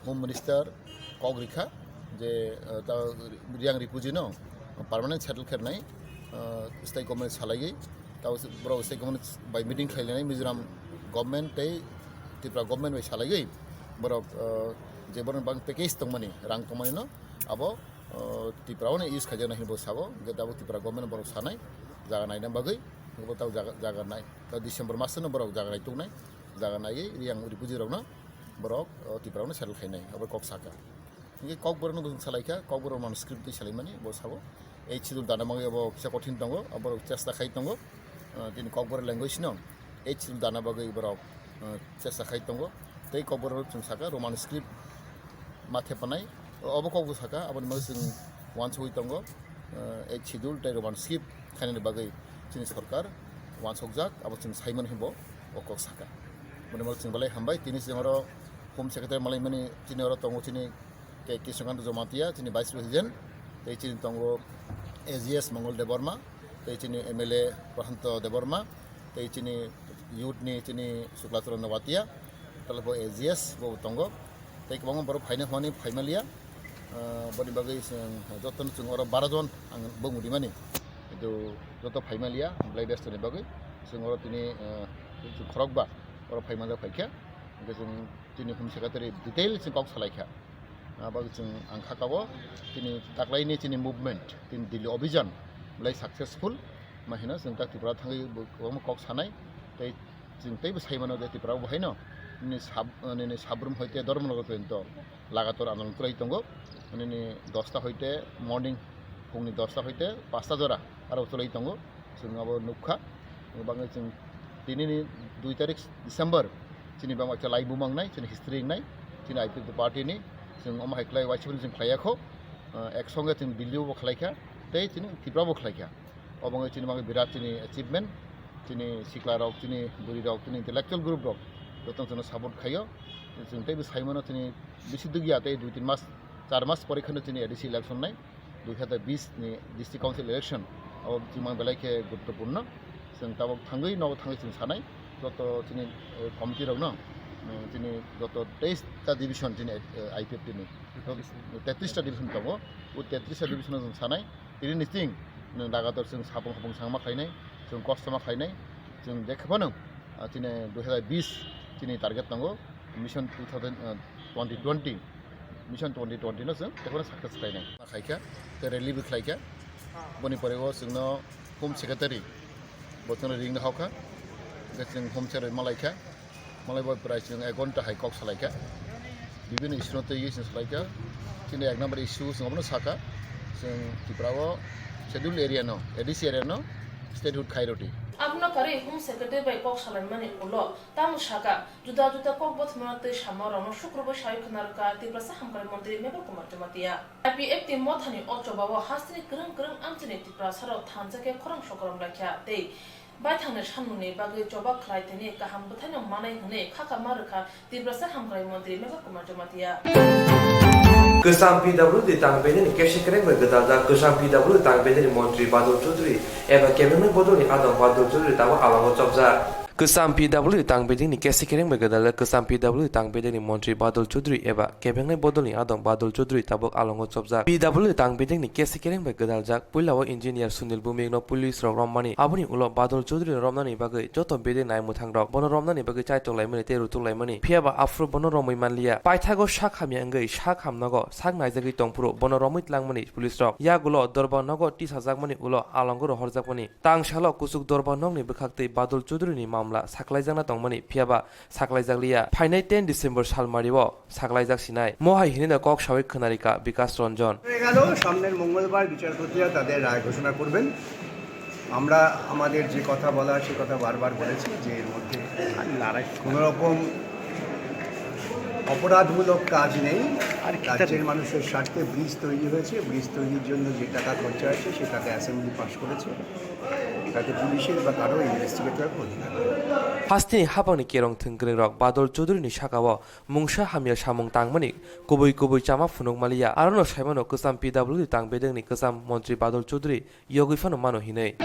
होम मिनिस्टार कग्रिखा जे ता रियां रिपुजि न पार्मानेंट सेटल खेरनाय स्टेट गभर्नमेंट सालायै ताव ब्रो स्टेट गभर्नमेंट बाय मीटिंग खालायनाय मिजोराम गभर्नमेंट तै त्रिपुरा गभर्नमेंट बाय सालायै ब्रो जे बरन बां पैकेज तंगमानि रां तंगमानि न अब त्रिपुरावनो इउज खायजानाय हिबो साबो गेदाबो त्रिपुरा गभर्नमेंट बरो सानाय जागा नायना बागै ताव जागा नाय डिसेम्बर मासनो बरक जागा नाय तंगनाय जागा नायै रियां रिपुजि रावनो बरक त्रिपुरावनो सेटल खायनाय अब कक साका इंगे कक बरनो जों सालायखा कक बर मान स्क्रिप्ट दै सालायमानि बसाबो ए छिदुल दानामागै अब फिसा कठिन दङ अब चेष्टा खाय दङ दिन कक बर ল্যাঙ্গুয়েজ न ए छिदुल दानाबागै बरक चेष्टा खाय दङ तै कक बर जों साका रोमान स्क्रिप्ट माथे पानाय अब कक साका अब जों वान्स होय दङ ए छिदुल तै रोमान स्क्रिप्ट खायनाय बागै जोंनि सरकार वानसकजाक अब जों साइमन हिबो अकक साका माने जों बालाय हामबाय तिनि जोंरो होम सेक्रेटारि मालाय माने तिनि अर तंगो तिनि के किशकान्त जमातिया तिनि भाइस प्रेसिडेंट तै तिनि तंगो एजीएस मंगल देबर्मा तै तिनि एमएलए प्रशान्त देबर्मा तै तिनि युथनि तिनि शुक्लाचरण नवातिया तलबो एजीएस बो तंगो तै गोबां बर फाइना हवानि फाइमालिया बनि बागै जतन जों अर 12 जन आं बुंमुदि माने itu joto faimalia blai best ni bagai जों अर तिनि खरकबा अर फाइमालिया फाइखा जों तिनि होम सेक्रेटारि डिटेल जों कक सालायखा बागै जों आं खाकाबो तिनि दाख्लैनि तिनि मुभमेन्ट तिनि दिल्ली अभियान ब्लाय सक्सेसफुल माहिना जों दा त्रिपुरा थाङै गोबां कक सानाय तै जों तैबो साइमानो दे त्रिपुरा बहाय न नि साब्रुम हयते धर्मनगर पर्यन्त लागातार आन्दोलन करै दङ नि 10टा हयते मर्निं फुंनि 10टा हयते 5टा जरा आरो चलै दङ जों अब नुखा बाङै जों दिनैनि 2 तारिख डिसेम्बर जोंनि बाङा लाइभ बुमांनाय जोंनि हिस्ट्रि नाय जोंनि आइपिपि पार्टिनि जों अमाहाय क्लाय वाइसफोर जों खालायाखौ एकसंगे जों दिल्लीयावबो खालायखा तै जों त्रिपुराबो खालायखा अबाङै जोंनि बाङै बिराद जोंनि एचिभमेन्ट जोंनि सिख्ला रक जोंनि बुरि रक जोंनि इन्टेलेक्चुअल ग्रुप रक जतन जों सापर्ट खायो जों तैबो साइमनो जोंनि बेसि दुगिया तै 2-3 मास 4 मास परिखनो जोंनि एडिसि इलेक्शन नाय 2020 नि डिस्ट्रिक्ट काउन्सिल इलेक्शन अब जिमान बेलायखे गुरुत्वपूर्ण जों ताबो थाङै नव थाङै जों सानाय जत जोंनि कमिटि राव न जोंनि जत 23टा डिभिजन जोंनि आइपिएफटि नि 33टा डिभिजन दङ उ 33टा डिभिजन जों सानाय तिनि निथिं लागातार जों साबुं हाबुं सांमा खायनाय जों कस्टमा खायनाय जों देखाबानो जोंनि 2020 जोंनि टार्गेट दङ मिशन 2020 मिशन 2020 न जों बेखौनो साक्सेस खालायनाय खायखा रेलिबो खालायखा बनि परेगो जोंनो होम सेक्रेटारि बतन रिंग हावखा जों होम सेक्रेटारि मालायखा मालायबो प्राइस जों 1 घन्टा हाइ कक सालायखा बिभिन्न इस्युनो तै जों सालायखा जोंनि 1 नम्बर इस्यु जोंनो साका जों त्रिपुराव शेड्यूल एरिया न एडिसि एरिया न स्टेटहुड खायरति आपना करे होम सेक्रेटारि बाय कक सालायमानि उलो ताम साका जुदा जुदा कक बथमानते सामारानो शुक्रबार सायखनारका त्रिपुरा हामकारि मन्त्रि मेबर कुमार जमातिया आईपीएफ ति मथानि अचबाव हास्तिनि ग्रं आमचिनि त्रिपुरा साराव थानजाके खरं सकरम लाखिया तै बाय थांनो सानमुनि बागै जबा खालायतेनि गाहाम बथायनो मानाय हने खाका मारखा त्रिपुरा हामकारि मन्त्रि member Kumar Jamatia Kesam PWD tangbeni ni keshi kereng bergedada kesam PWD tangbeni ni Menteri Badul Choudhury eba kemenang bodoh ni Adam Badul Choudhury tawa alango chopza Kesam PWD tangbeni ni keshi kereng bergedada kesam PWD tangbeni ni Menteri Badul Choudhury eba kemenang bodoh ni Adam Badul Choudhury tawa alango chopza PWD tangbeni ni keshi kereng bergedada jak puilawo engineer Sunil Bumik no police romani abuni ulo Badul Choudhury romnani bagai joto bede nai muthang rok bono romnani bagai chai tolaimani teru tolaimani phiaba afro bono romoi manlia paithago shakhami angai shakhamnago sak naijagi tongpuro bono romit langmani police rok yagulo dorbannogo 30,000 mani ulo alongoro horjakmani tangsalo kusuk dorbanogni bukhaktei Badul Choudhury ni mamla saklaijana tongmani phiaba saklaijaglia phainai 10 December salmaribo saklaijak sinai mohai hinina kok sawik khonarika Vikas Ranjan গেল সামনের মঙ্গলবার বিচারপতিরা তাদের রায় ঘোষণা করবেন আমরা আমাদের যে কথা বলা সে কথা বারবার বলেছি যে এর মধ্যে কোনো রকম অপরাধমূলক কাজ নেই। রাজ্যের মানুষের স্বার্থে ব্রিজ তৈরি হয়েছে, ব্রিজ তৈরির জন্য যে টাকা খরচা হয়েছে সে টাকা অ্যাসেম্বলি পাস করেছে, তাতে পুলিশের বা কারো ইনভেস্টিগেটর অধিকার। Hastini habangni kerong thenggreng rok Badol Choudhury ni sakao mungsa hamya samung tangmani kubui chama phunuk malia arono saimano kusam PWD tangbedeng ni kusam Montri Badol Choudhury yogifano mano hinei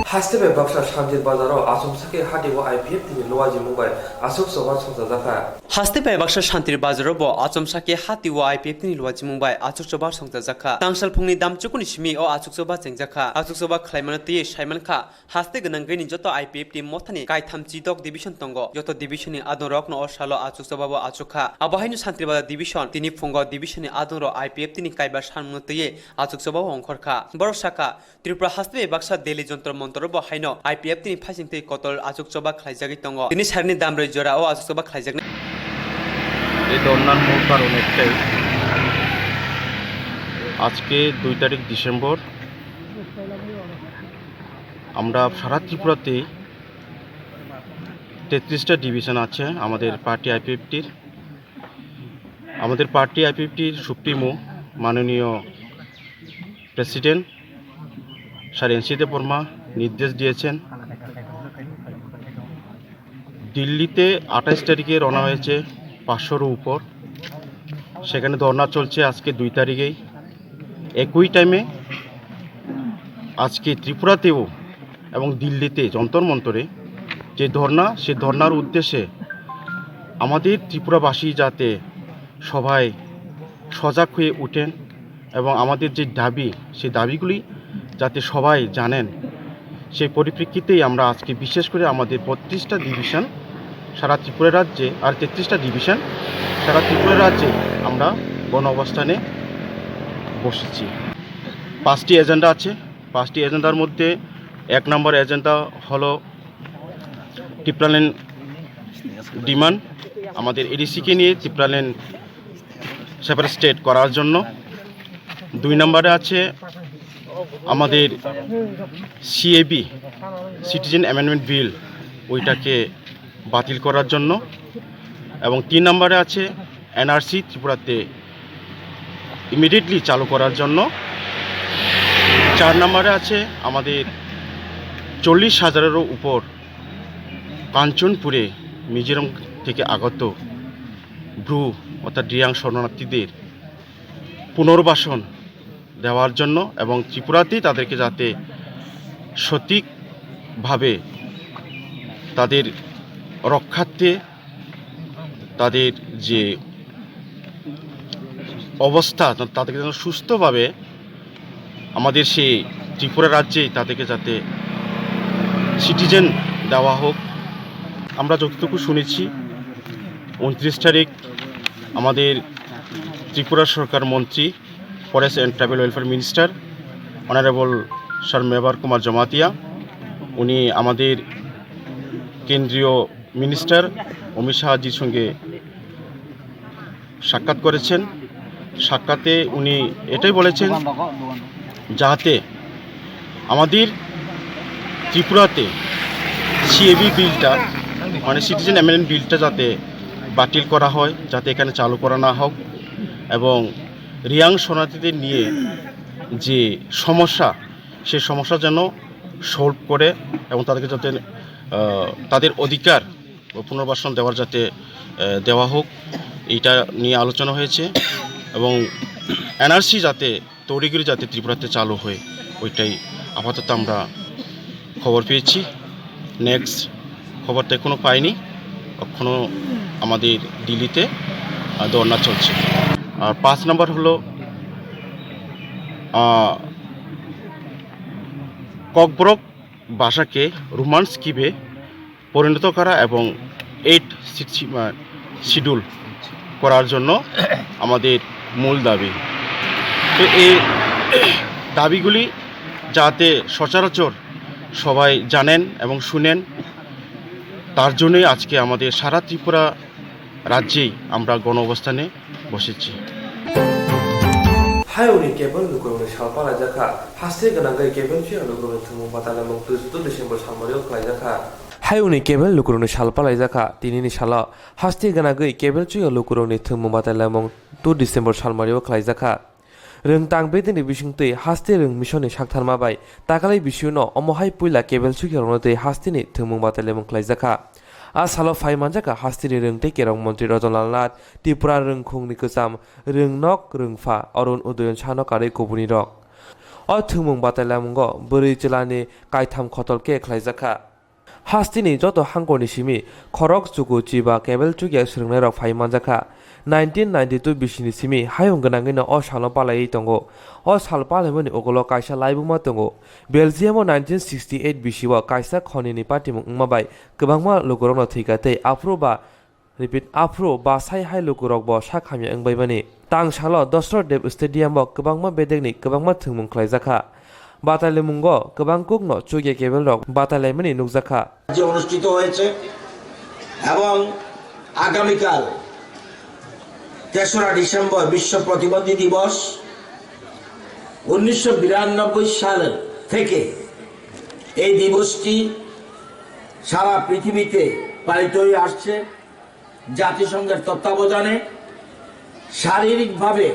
Hastebe Baksa Shamjit Bazaro Asumsake Hatibo IPF tini Loaji Mumbai Asuk Soban Songsa Zaka Hastebe Baksa Shantir Bazaro bo Asumsake Hatibo IPF tini Loaji Mumbai Asuk Soban Songsa Zaka Tangsal Phungni Damchukuni Shimi o Asuk Soba Jengjaka Asuk Soba Khlaimano Ti Shaimanka Haste Ganangani Joto IPF team Mothani Kai Thamchi Dok Division Tongo Joto Division ni Adorok no Oshalo Asuk Soba bo Asukha Abahainu Shantir Bazar Division tini Phungo Division ni Adoro IPF tini Kaiba Shanmutoye Asuk Soba Ongkorkha Borosaka Tripura Hastebe Baksa Delhi Jontor Torobo haino IPF tini phasingtei kotol Asuk Soba khlaijagi tongo tini sarni damroi jora o Asuk Soba khlaijagni এই ধর্নার মূল কারণ একটাই আজকে 2 তারিখ December আমরা সারা ত্রিপুরাতে 33টা division আছে আমাদের পার্টি আইপিএফটির সুপ্রিমো মাননীয় প্রেসিডেন্ট স্যার এনসি দেববর্মা নির্দেশ দিয়েছেন দিল্লিতে 28 তারিখে রওনা হয়েছে 500-এর উপর সেখানে ধর্না চলছে আজকে 2 তারিখেই একই টাইমে আজকে ত্রিপুরাতেও এবং দিল্লিতে যন্তর মন্তরে যে ধর্না সে ধর্নার উদ্দেশ্যে আমাদের ত্রিপুরাবাসী যাতে সবাই সজাগ হয়ে ওঠেন এবং আমাদের যে দাবি সেই দাবিগুলি যাতে সবাই জানেন সেই পরিপ্রেক্ষিতেই আমরা আজকে বিশেষ করে আমাদের 32টা ডিভিশন সারা ত্রিপুরা রাজ্যে আর 33টা ডিভিশন সারা ত্রিপুরা রাজ্যে আমরা গণ অবস্থানে বসেছি 5টি এজেন্ডা আছে 5টি এজেন্ডার মধ্যে 1 নম্বর এজেন্ডা হলো টিপ্রালেন ডিমান্ড আমাদের এডিসিকে নিয়ে টিপ্রালেন সেপারেট স্টেট করার জন্য 2 নম্বরে আছে আমাদের সিএবি সিটিজেন অ্যামেন্ডমেন্ট বিল ওইটাকে বাতিল করার জন্য এবং 3 নম্বরে আছে এনআরসি ত্রিপুরাতে ইমিডিয়েটলি চালু করার জন্য 4 নম্বরে আছে আমাদের 40,000-এরও উপর কাঞ্চনপুরে মিজোরাম থেকে আগত ব্রু অর্থাৎ ডিয়াং শরণার্থীদের পুনর্বাসন দেওয়ার জন্য এবং ত্রিপুরাতেই তাদেরকে যাতে সঠিকভাবে তাদের রক্ষার্থে তাদের যে অবস্থা তাদেরকে যেন সুস্থভাবে আমাদের সেই ত্রিপুরা রাজ্যেই তাদেরকে যাতে সিটিজেন দেওয়া হোক আমরা যতটুকু শুনেছি 29 তারিখ আমাদের ত্রিপুরা সরকার মন্ত্রী forest and tribal welfare minister honourable sir Mevar Kumar Jamatia উনি আমাদের কেন্দ্রীয় মিনিস্টার অমিত শাহজির সঙ্গে সাক্ষাৎ করেছেন সাক্ষাতে উনি এটাই বলেছেন যাতে আমাদের ত্রিপুরাতে সিএবি বিলটা মানে সিটিজেন অ্যামেন্ডমেন্ট বিলটা যাতে বাতিল করা হয় যাতে এখানে চালু করা না হোক এবং রিয়াং শরণার্থীদের নিয়ে যে সমস্যা সেই সমস্যা যেন সলভ করে এবং তাদেরকে যাতে তাদের অধিকার পুনর্বাসন দেওয়ার যাতে দেওয়া হোক এইটা নিয়ে আলোচনা হয়েছে এবং এনআরসি যাতে তড়িঘড়ি যাতে ত্রিপুরাতে চালু হয় ওইটাই আপাতত আমরা খবর পেয়েছি নেক্সট খবরটা এখনও পাইনি এখনও আমাদের দিল্লিতে ধর্না চলছে আর 5 নম্বর হলো ককবরক ভাষাকে রোমান স্ক্রিপ্টে পরিণত করা এবং 8 শিডিউল করার জন্য আমাদের মূল দাবি তো এই দাবিগুলি যাতে সচরাচর সবাই জানেন এবং শুনেন তার জন্যই আজকে আমাদের সারা ত্রিপুরা রাজ্যেই আমরা গণ অবস্থানে বসেছি Hayoni Kebel Nukuruni Shalpala Jaka, Hasti Gananga Kebel Chia Nukuruni Tumu Patala Muktu December Samario Kajaka, হাইউনি কেবল লুকুরনি সালপালাই জাখা তিনিনি সালা হাস্তি গানাগৈ কেবল চুইয়া লুকুরনি থুমু বাতাইলামং 2 ডিসেম্বর সালমারিও খালাইজাখা রং তাং বেদিনি বিসুংতৈ হাস্তি রং মিশননি সাকথারমাবাই তাকালাই বিসুনো অমহাই পুইলা কেবল চুইয়া রনতৈ হাস্তিনি থুমু বাতাইলামং খালাইজাখা आ सालो फाइ मानजाका हास्तिनि रोंथै केरं मन्त्रि रजनलाल नाथ त्रिपुरा रोंखुंनि गोजाम रोंनक रोंफा अरुण उदयन सानो कारै कबुनि रक अ थुमुं बाताइलामुंग बोरै जिल्लानि काइथाम खतलके खालायजाखा हास्तिनि जत हांगरनि सिमि खरक जुगु जिबा केबल चुगिया सोलोंनाय रक फाइ मानजाखा 1992 बिसिनि सिमि हायं गोनाङैनो अ सालो पालायै दंगो अ साल पालायमोनि अगल काइसा लाइबुमा दंगो बेलजियामो 1968 बिसिव काइसा खनिनि पार्टिमुं उमाबाय गोबांमा लोगोरनो थैगातै आफ्रो बा साइ हाइ लोगोरक ब साखामि अंबायमानि तां सालो दशरथ देव स्टेडियाम ब गोबांमा बेदेगनि गोबांमा थुमुं खालायजाखा बाताइलेमुंग गोबां कुगनो चुगिया केबल रक बाताइलायमोनि नुकजाखा যে অনুষ্ঠিত হয়েছে এবং আগামীকাল 3রা ডিসেম্বর বিশ্ব প্রতিবন্ধী দিবস 1992 সাল থেকে এই দিবসটি সারা পৃথিবীতে পালিত হয়ে আসছে জাতিসংঘের তত্ত্বাবধানে শারীরিকভাবে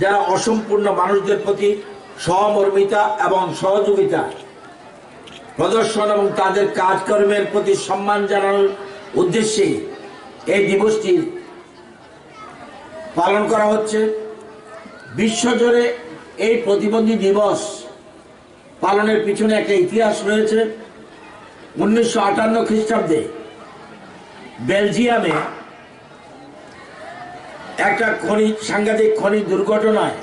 যারা অসম্পূর্ণ মানুষদের প্রতি সহমর্মিতা এবং সহযোগিতা প্রদর্শন এবং তাদের কাজকর্মের প্রতি সম্মান জানানোর উদ্দেশ্যে এই দিবসটি পালন করা হচ্ছে বিশ্বজুড়ে এই প্রতিবন্ধী দিবস পালনের পিছনে একটা ইতিহাস রয়েছে 1958 খ্রিস্টাব্দে বেলজিয়ামে একটা সাংঘাতিক খনি দুর্ঘটনায়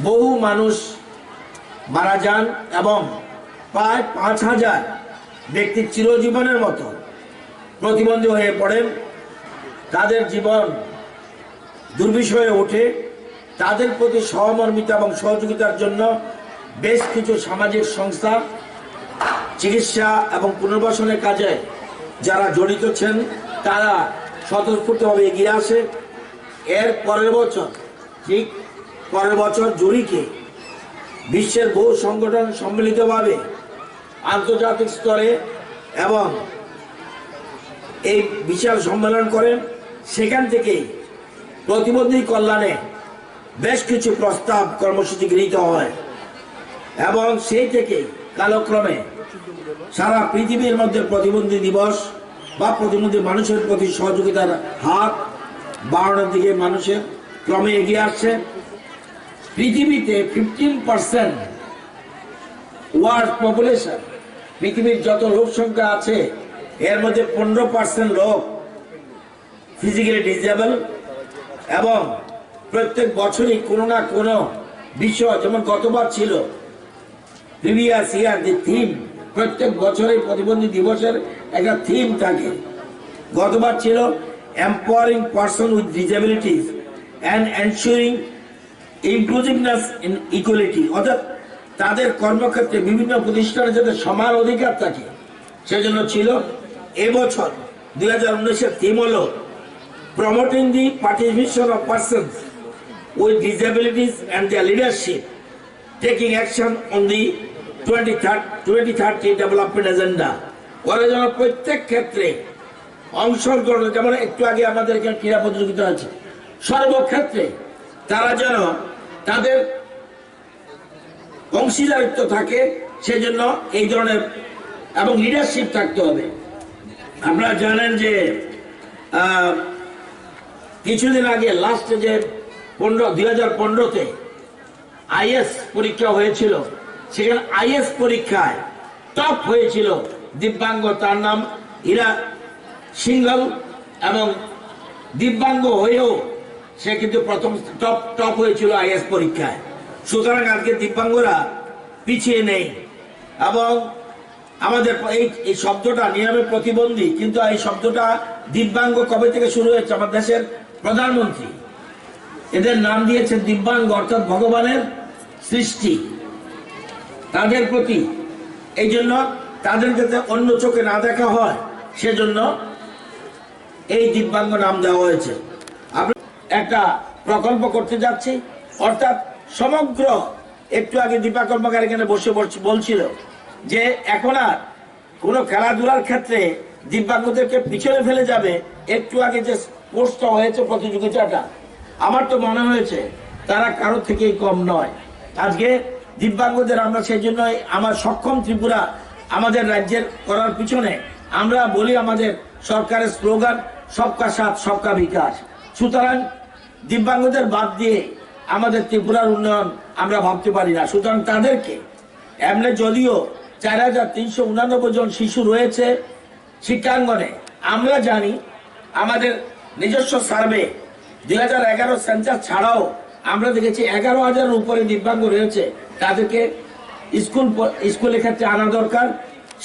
বহু মানুষ মারা যান এবং প্রায় 5000 ব্যক্তি চিরজীবনের মতো প্রতিবন্ধী হয়ে পড়েন তাদের জীবন দুর্বিষহে ওঠে তাদের প্রতি সহমর্মিতা এবং সহযোগিতার জন্য বেশ কিছু সামাজিক সংস্থা চিকিৎসা এবং পুনর্বাসনের কাজে যারা জড়িত আছেন তারা স্বতঃস্ফূর্তভাবে এগিয়ে আসে এর পরের বছর জুরিকে বিশ্বের বহু সংগঠন সম্মিলিতভাবে আন্তর্জাতিক স্তরে এবং এই বিশাল সম্মেলন করেন সেখান থেকেই প্রতিবন্ধী কল্যাণে বেশ কিছু প্রস্তাব কর্মসূচি গৃহীত হয় এবং সেই থেকে কালক্রমে সারা পৃথিবীর মধ্যে প্রতিবন্ধী দিবস বা প্রতিবন্ধী মানুষের প্রতি সহযোগিতার হাত বাড়ানোর দিকে মানুষের ক্রমে এগিয়ে আসছে পৃথিবীতে 15% ওয়ার্ল্ড পপুলেশন পৃথিবীর যত লোক সংখ্যা আছে এর মধ্যে 15% লোক ফিজিক্যালি ডিসেবল এবং প্রত্যেক বছরই কোনো না কোনো বিষয় যেমন গতবার ছিল প্রিভিয়াস ইয়ার দি থিম প্রত্যেক বছরে প্রতিবন্ধী দিবসের একটা থিম থাকে গতবার ছিল empowering person with disabilities and ensuring inclusiveness in equality অর্থাৎ তাদের কর্মক্ষেত্রে বিভিন্ন প্রতিষ্ঠানে যাতে সমান অধিকার থাকে সেজন্য ছিল এবছর 2019-এর থিম হলো promoting the participation of persons with disabilities and their leadership, taking action on the 2030 development agenda. ওরা যেন প্রত্যেক ক্ষেত্রে অংশগ্রহণ যেমন একটু আগে আমাদের এখানে ক্রীড়া প্রতিযোগিতা আছে সর্বক্ষেত্রে তারা যেন তাদের অংশীদারিত্ব থাকে সেজন্য এই ধরনের এবং লিডারশিপ থাকতে হবে আপনারা জানেন যে কিছুদিন আগে লাস্টে যে 2015-তে আইএস পরীক্ষা হয়েছিল সেখানে আইএস পরীক্ষায় টপ হয়েছিল দিব্যাঙ্গ তার নাম ইরা সিংহল এবং দিব্যাঙ্গ হয়েও সে কিন্তু প্রথম টপ হয়েছিল আইএস পরীক্ষায় সুতরাং আজকে দিব্যাঙ্গরা পিছিয়ে নেই এবং আমাদের এই শব্দটা নিয়মে প্রতিবন্ধী কিন্তু এই শব্দটা দিব্যাঙ্গ কবে থেকে শুরু হয়েছে আমার দেশের প্রধানমন্ত্রী এদের নাম দিয়েছেন দিব্যাঙ্গ অর্থাৎ ভগবানের সৃষ্টি তাদের প্রতি এই জন্য তাদের যাতে অন্য চোখে না দেখা হয় সেজন্য এই দিব্যাঙ্গ নাম দেওয়া হয়েছে আমরা একটা প্রকল্প করতে যাচ্ছি অর্থাৎ সমগ্র একটু আগে দীপা কর্মকার এখানে বসে বলছিল যে এখন আর কোনো খেলাধুলার ক্ষেত্রে দিব্যাঙ্গদেরকে পিছনে ফেলে যাবে। একটু আগে যে স্পোর্টসটা হয়েছে প্রতিযোগিতাটা, আমার তো মনে হয়েছে তারা কারো থেকেই কম নয়। আজকে দিব্যাঙ্গদের আমরা সেই জন্যই আমার সক্ষম ত্রিপুরা আমাদের রাজ্যের করার পিছনে আমরা বলি আমাদের সরকারের স্লোগান সবকা সাথ সবকা বিকাশ। সুতরাং দিব্যাঙ্গদের বাদ দিয়ে আমাদের ত্রিপুরার উন্নয়ন আমরা ভাবতে পারি না। সুতরাং তাদেরকে এমনি যদিও 4,389 জন শিশু রয়েছে শিক্ষাঙ্গনে, আমরা জানি আমাদের নিজস্ব সার্ভে 2011 সেন্সাস ছাড়াও আমরা দেখেছি 11,000-এর উপরে দিব্যাঙ্গ রয়েছে। তাদেরকে স্কুলের ক্ষেত্রে আনা দরকার,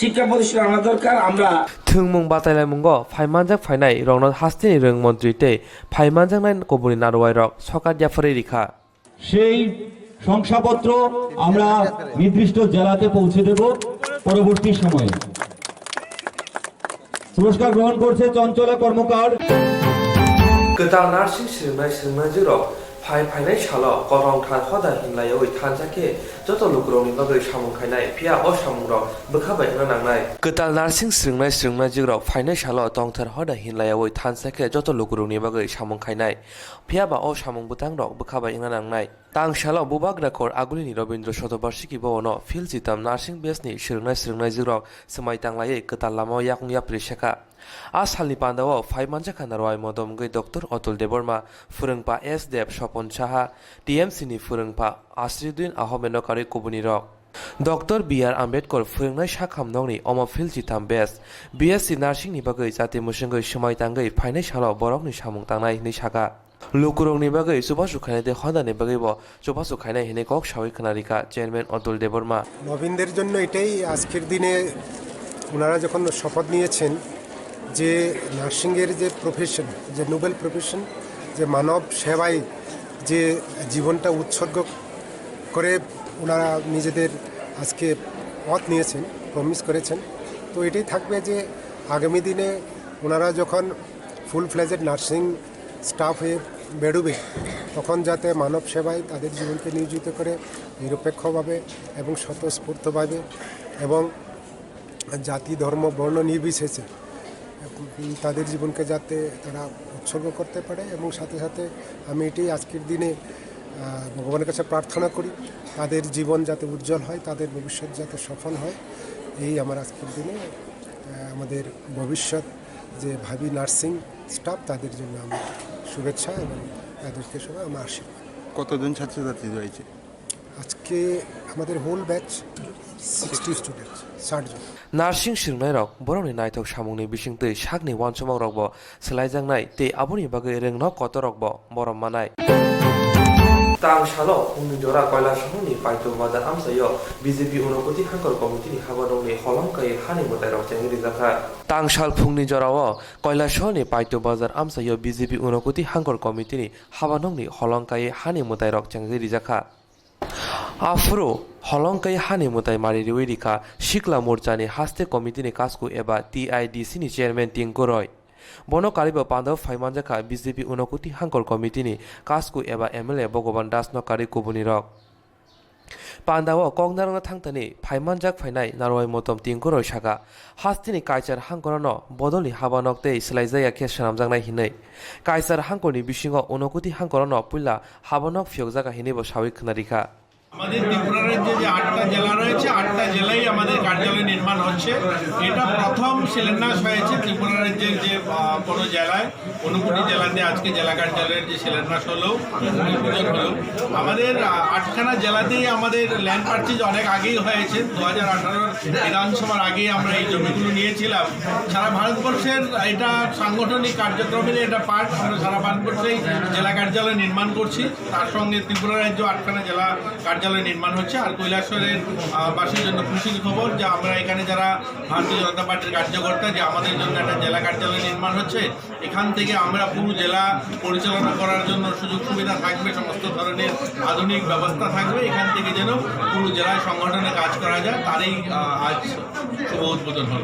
শিক্ষা প্রতিষ্ঠান আনা দরকার। আমরা থুংমুং বাতাইলাই মুঙ্গ ফাইমানজাক ফাইনাই রংন হাস্তিনি রং মন্ত্রী তে ফাইমানজাক নাইন কবুনি নারওয়াই রক সকার জাফরে রিখা সেই শংসাপত্র আমরা নির্দিষ্ট জেলাতে পৌঁছে দেব পরবর্তী সময়ে। পুরস্কার গ্রহণ করছে চঞ্চলা কর্মকার। গোদান নার্সিং সিংনাই জিরো ফাইনাই সালো করং থান হদা হিমলায়ই থানজাকে যত লুকরংনি বাগै সামুं খাইनाय फिया अ सामुं रक बोखाबाय नांनाय गोदान नार्सिं सिंनाय जिग्राव फाइनाय सालो तंथार हदा हिमलायई थानजाके जत लुकरंनि बागै सामुं खाइनाय फिया बा अ सामुं बुतां रक बोखाबाय नांनाय तां सालो बुबाग्रा कर आगुलिनि रबीन्द्र शतबार्षिकी भवनो फिल जिताम नार्सिं बेसनि सिंनाय जिग्राव समाय तांलायै गोदान लामाव याकुं याप्रि सेखा आ सालनि पान्दाव फाइमानजाखा नारवाय मदमगै डक्टर अतुल देबर्मा फोरोंपा एस देव सपन साहा टीएमसीनि फोरोंपा आश्रिदुद्दीन आहमेदकारि कबुनि रक डक्टर बी.आर. आम्बेडकर फोरोंनाय साखाम नंनि अमफिल जिताम बेस बीएससी नार्सिंनि बागै जाति मुसुंगै समाय तांगै फाइनाय सालो बरकनि सामुं तांनाय हिनै सागा लुकुरंनि बागै जुबासु खायनाय दे हदानि बागैबो जुबासु खायनाय हिनै कक सावै खोनारिका चेयारमैन अतुल देबर्मा নবীনদের জন্য এটাই আজকের দিনে ওনারা যখন শপথ নিয়েছেন যে নার্সিংয়ের যে প্রফেশন, যে নোবেল প্রফেশন, যে মানব সেবায় যে জীবনটা উৎসর্গ করে ওনারা নিজেদের আজকে পথ নিয়েছেন, প্রমিস করেছেন, তো এটাই থাকবে যে আগামী দিনে ওনারা যখন ফুল ফ্লেজেড নার্সিং স্টাফ হয়ে বেরোবে তখন যাতে মানব সেবায় তাদের জীবনকে নিয়োজিত করে নিরপেক্ষভাবে এবং স্বতঃস্ফূর্তভাবে এবং জাতি ধর্ম বর্ণ নির্বিশেষে তাদের জীবনকে যাতে তারা উৎসর্গ করতে পারে। এবং সাথে সাথে আমি এটাই আজকের দিনে ভগবানের কাছে প্রার্থনা করি তাদের জীবন যাতে উজ্জ্বল হয়, তাদের ভবিষ্যৎ যাতে সফল হয়। এই আমার আজকের দিনে আমাদের ভবিষ্যৎ যে ভাবি নার্সিং স্টাফ তাদের জন্য আমার শুভেচ্ছা এবং তাদেরকে সবাই আমার আশীর্বাদ। কতজন ছাত্রছাত্রী রয়েছে আজকে আমাদের হোল ব্যাচ 60 স্টুডেন্টস 60 জন नार्सिं सिंनाय रक बर'नि नायथक सामुंनि बिसिंतै सागनि वानसमाव रकबो सोलायजांनाय ते आबुनि बागै रोंनो कत रकबो बरम मानाय तां सालो फुंनि जरा कैलाशहरनि पाइथु बाजार आमसायाव बीजेपी उनकोति हांकर कमिटिनि हाबादंनि हलंकायै हानि मताय रक चेंगिरि जाखा तां साल फुंनि जराव कैलाशहरनि पाइथु बाजार आमसायाव बीजेपी उनकोति हांकर कमिटिनि हाबादंनि हलंकायै हानि मताय रक चेंगिरि जाखा आफुरो हलंकाई हानि मुताय मारिरिवै रिखा सिक्ला मोर्चानि हास्ते कमिटिनि काजखौ एबा टीआईडीसीनि चेयारमैन टिंकु रय बनो कारिबो पान्दाव फाइमानजाखा बीजेपी उनकोति हांकर कमिटिनि काजखौ एबा एमएलए भगवान दास नकारि कुबुनि रक पान्दाव कंगनारंना थांतानि फाइमानजाक फाइनाय नारवाय मतम टिंकु रय सागा हास्तिनि कायचार हांकरनो बदलनि हाबानकते सोलायजाया केसनामजांनाय हिनै कायचार हांकरनि बिसिङाव उनकोति हांकरनो पुल्ला हाबानक फियकजागा हिनैबो सावै खोनारिखा আমাদের ত্রিপুরা রাজ্যে যে 8টা জেলা রয়েছে 8টা জেলায় আমাদের কার্যালয় নির্মাণ হচ্ছে। এটা প্রথম শিলান্যাস হয়েছে ত্রিপুরা রাজ্যের যে কোনো জেলায় 59 জেলাতে আজকে জেলা কার্যালয়ের যে শিলান্যাস হলো উদ্বোধন হলো। আমাদের 8খানা জেলাতেই আমাদের ল্যান্ড পারচেজ অনেক আগেই হয়েছে। 2018 বিধানসভার আগেই আমরা এই জমিগুলো নিয়েছিলাম। সারা ভারতবর্ষের এটা সাংগঠনিক কার্যক্রমের একটা পার্ট। আমরা সারা ভারতবর্ষেই জেলা কার্যালয় নির্মাণ করছি। তার সঙ্গে ত্রিপুরা রাজ্য 8খানা জেলা কার্যালয় নির্মাণ হচ্ছে। আর কৈলাসহরের বাসীর জন্য খুশির খবর যে আমরা এখানে যারা ভারতীয় জনতা পার্টির কার্যকর্তা যে আমাদের জন্য একটা জেলা কার্যালয় নির্মাণ হচ্ছে। এখান থেকে আমরা পুরো জেলা পরিচালনা করার জন্য সুযোগ সুবিধা থাকবে, সমস্ত ধরনের আধুনিক ব্যবস্থা থাকবে। এখান থেকে যেন পুরো জেলায় সংগঠনে কাজ করা যায় তারই আজ শুভ উদ্বোধন হল।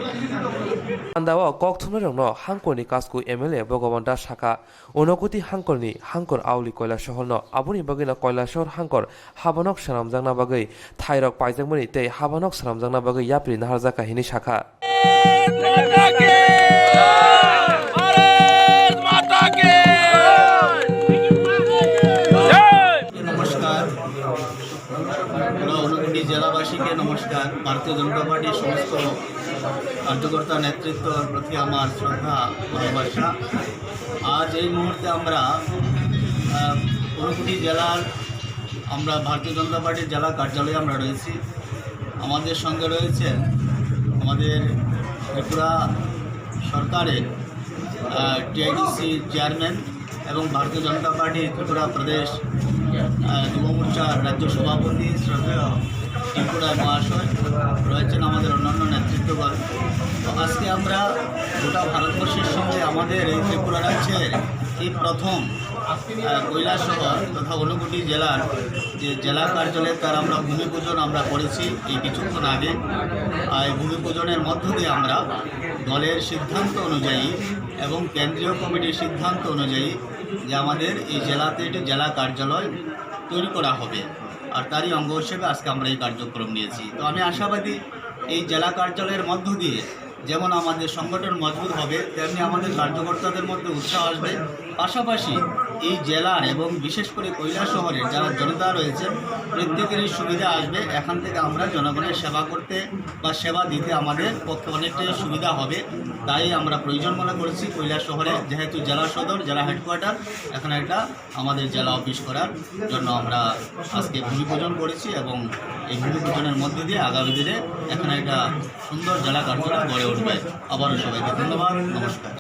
आन्दावा ककथुमरंनो हांकरनि काजखौ एमएलए भगवान दास साखा उनकोति हांकरनि हांकर आवली कैलाशहरनो आबुनि बागैनो Kailashahar हांकर हाबानक saramjangna bagui thairok paijangmani tei habanok saramjangna bagui yapri naharjaka hini shakha নমস্কার ঊনকোটি জেলাবাসীকে নমস্কার। ভারতীয় জনতা পার্টির সমস্ত কার্যকর্তা নেতৃত্বের প্রতি আমার শ্রদ্ধা ভালোবাসা। আজ এই মুহূর্তে আমরা ঊনকোটি জেলার ভারতীয় জনতা পার্টির জেলা কার্যালয়ে আমরা রয়েছি। আমাদের সঙ্গে রয়েছেন আমাদের ত্রিপুরা সরকারের টিআইডিসি চেয়ারম্যান এবং ভারতীয় জনতা পার্টি ত্রিপুরা প্রদেশ যুব মোর্চার রাজ্য সভাপতি শ্রদ্ধেয় ত্রিপুরা মহাশয় রয়েছেন, আমাদের অন্যান্য নেতৃত্বগণ। তো আজকে আমরা গোটা ভারতবর্ষের সঙ্গে আমাদের এই ত্রিপুরা রাজ্যের এই প্রথম কৈলাসহর তথা ঊনকোটি জেলার যে জেলা কার্যালয়ে তার আমরা ভূমি পূজন আমরা করেছি এই কিছুক্ষণ আগে। এই ভূমি পূজনের মধ্য দিয়ে আমরা দলের সিদ্ধান্ত অনুযায়ী এবং কেন্দ্রীয় কমিটির সিদ্ধান্ত অনুযায়ী যে আমাদের এই জেলাতে একটি জেলা কার্যালয় তৈরি করা হবে, আর তারই অঙ্গ হিসেবে আজকে আমরা এই কার্যক্রম নিয়েছি। তো আমি আশাবাদী এই জেলা কার্যালয়ের মধ্য দিয়ে যেমন আমাদের সংগঠন মজবুত হবে, তেমনি আমাদের কার্যকর্তাদের মধ্যে উৎসাহ আসবে। পাশাপাশি এই জেলার এবং বিশেষ করে কৈলাস শহরের যারা জনতা রয়েছে প্রত্যেকেরই সুবিধা আসবে। এখান থেকে আমরা জনগণের সেবা করতে বা সেবা দিতে আমাদের পক্ষে অনেকটাই সুবিধা হবে। তাই আমরা প্রয়োজন মনে করেছি কৈলাস শহরে যেহেতু জেলা সদর, জেলা হেডকোয়ার্টার, এখানে একটা আমাদের জেলা অফিস করার জন্য আমরা আজকে ভূমি পূজন করেছি এবং এই ভূমি পূজনের মধ্যে দিয়ে আগামী দিনে এখানে একটা সুন্দর জেলা কার্যালয় গড়ে উঠবে। আবারও সবাইকে ধন্যবাদ, নমস্কার।